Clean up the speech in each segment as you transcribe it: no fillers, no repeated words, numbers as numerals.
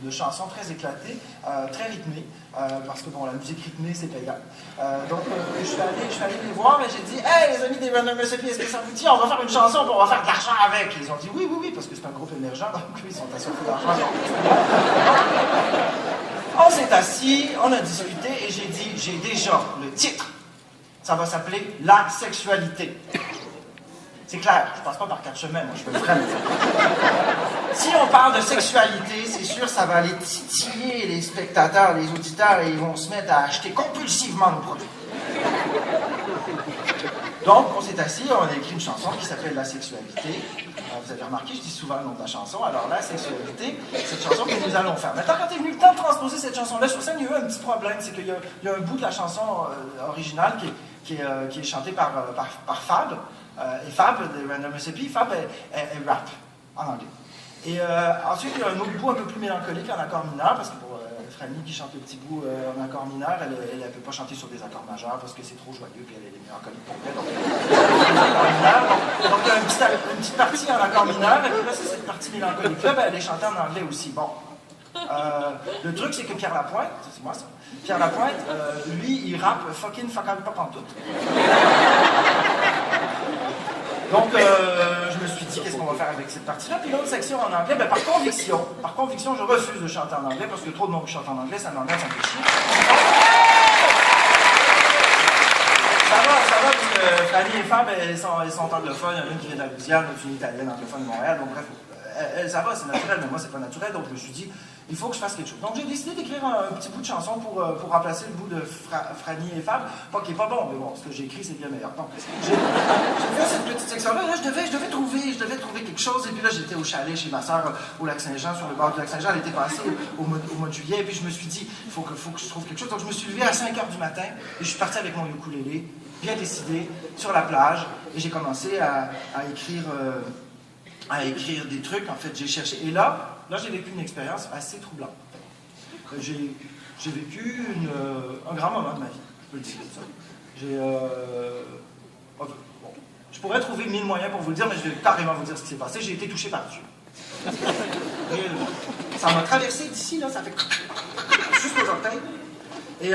de chansons très éclatées, très rythmées, parce que bon, la musique rythmée, c'est payant. Donc, je suis allé les voir et j'ai dit « Hey, les amis des Random Recipe, est-ce que ça vous dit? On va faire une chanson, puis on va faire de l'argent avec. » Ils ont dit « Oui, oui, oui, parce que c'est un groupe émergent, donc ils sont assurés d'argent. » On s'est assis, on a discuté et j'ai dit « J'ai déjà le titre. Ça va s'appeler « La sexualité ». C'est clair, je passe pas par quatre chemins, moi, je veux vraiment faire. Si on parle de sexualité, c'est sûr, ça va aller titiller les spectateurs, les auditeurs, et ils vont se mettre à acheter compulsivement nos produits. Donc, on s'est assis, on a écrit une chanson qui s'appelle La sexualité. Vous avez remarqué, je dis souvent le nom de la chanson. Alors, La sexualité, cette chanson que nous allons faire. Maintenant, quand est venu le temps de transposer cette chanson-là sur scène, il y a eu un petit problème. C'est qu'il y a un bout de la chanson originale qui est chanté par Fab. Et Fab, de Random Recipe, Fab, elle rap en anglais. Et ensuite, il y a un autre bout un peu plus mélancolique en accord mineur, parce que pour Franny qui chante le petit bout en accord mineur, elle ne peut pas chanter sur des accords majeurs parce que c'est trop joyeux, puis elle est mélancolique pour vrai. Donc, il y a une petite partie en accord mineur, et puis là, c'est cette partie mélancolique-là, ben, elle est chantée en anglais aussi. Bon. Le truc, c'est que Pierre Lapointe, c'est moi ça, Pierre Lapointe, lui, il rappe fucking pas pantoute. Donc, je me suis dit, qu'est-ce qu'on va faire avec cette partie-là? Puis l'autre section en anglais, ben, par conviction, je refuse de chanter en anglais, parce que trop de monde qui chante en anglais, ça m'engage, ça me fait chier. Ça va, parce que Fanny et Fab, elles sont anglophones, il y en a une qui vient de la Louisiane, l'autre une italienne, anglophone de Montréal, donc bref, ça va, c'est naturel, mais moi, c'est pas naturel, donc je me suis dit, il faut que je fasse quelque chose. Donc j'ai décidé d'écrire un petit bout de chanson pour remplacer le bout de Franny et Fab, pas qui est pas bon, mais bon, ce que j'ai écrit, c'est bien meilleur. Donc, j'ai fait cette petite section-là, là, je devais trouver quelque chose, et puis là, j'étais au chalet chez ma soeur, au Lac-Saint-Jean, sur le bord du Lac-Saint-Jean, elle était passée au mois de juillet, et puis je me suis dit, il faut que je trouve quelque chose. Donc je me suis levé à 5 h du matin, et je suis parti avec mon ukulélé, bien décidé, sur la plage, et j'ai commencé à écrire des trucs, en fait, j'ai cherché. Et là, j'ai vécu une expérience assez troublante. J'ai vécu un grand moment de ma vie, je peux le dire comme ça. Je pourrais trouver 1000 moyens pour vous le dire, mais je vais carrément vous dire ce qui s'est passé. J'ai été touché par Dieu. Réellement. Ça m'a traversé d'ici, là, ça fait jusqu'aux orteils. Et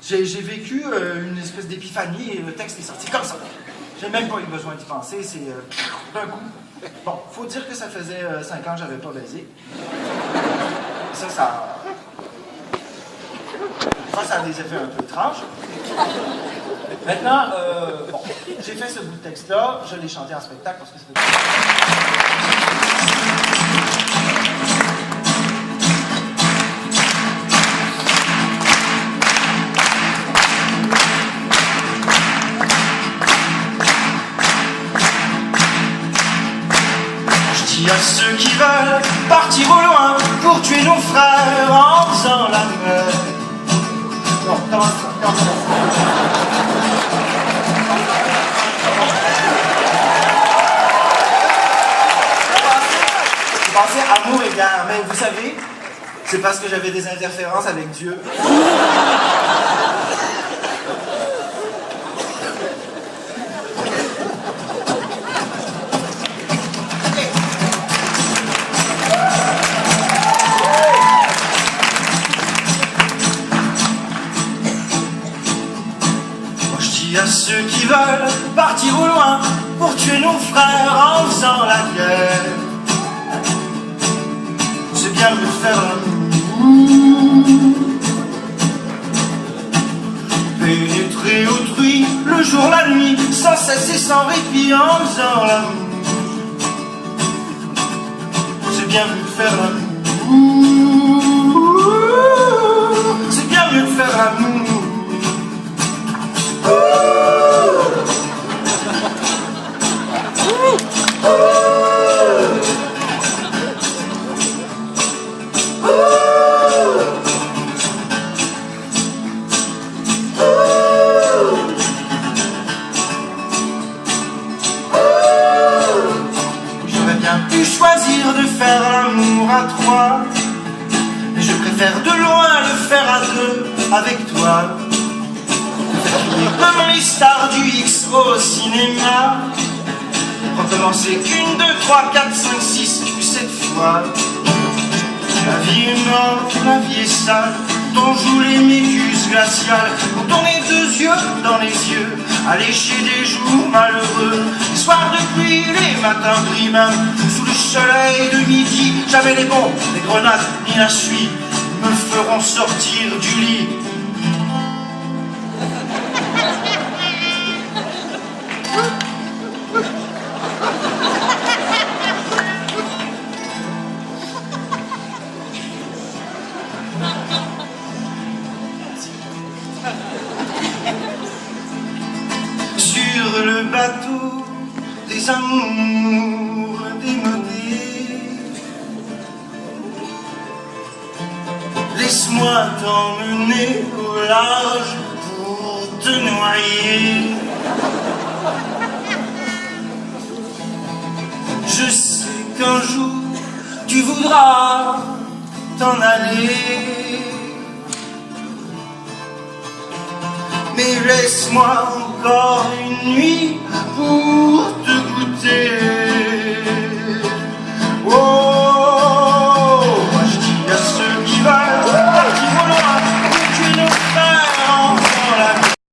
j'ai vécu une espèce d'épiphanie, et le texte est sorti comme ça. J'ai même pas eu besoin d'y penser, c'est d'un coup. Bon, faut dire que ça faisait 5 ans que j'avais pas baisé. Ça a des effets un peu étranges. Maintenant, bon, j'ai fait ce bout de texte-là, je l'ai chanté en spectacle parce que c'était... Il y a ceux qui veulent partir au loin pour tuer nos frères en faisant la mer. Non, comment ça? Je pensais amour et guerre, mais vous savez, c'est parce que j'avais des interférences avec Dieu. Il y a ceux qui veulent partir au loin pour tuer nos frères en faisant la guerre. C'est bien mieux de faire l'amour, pénétrer autrui le jour, la nuit, sans cesse et sans répit en faisant l'amour. C'est bien mieux de faire l'amour, c'est bien mieux de faire l'amour. J'aurais bien pu choisir de faire l'amour à 3, mais je préfère de loin le faire à 2 avec toi. Comme les stars du X au cinéma, recommencer 1, 2, 3, 4, 5, 6, 7 fois. La vie est morte, la vie est sale, quand on joue les méduses glaciales, quand on est deux yeux dans les yeux, à lécher des jours malheureux, les soirs de pluie, les matins brimants, sous le soleil de midi, jamais les bombes, les grenades, ni la suie me feront sortir du lit. Sur le bateau des amours démodés, laisse-moi t'emmener au large pour te noyer. Je sais qu'un jour tu voudras t'en aller, mais laisse-moi encore une nuit pour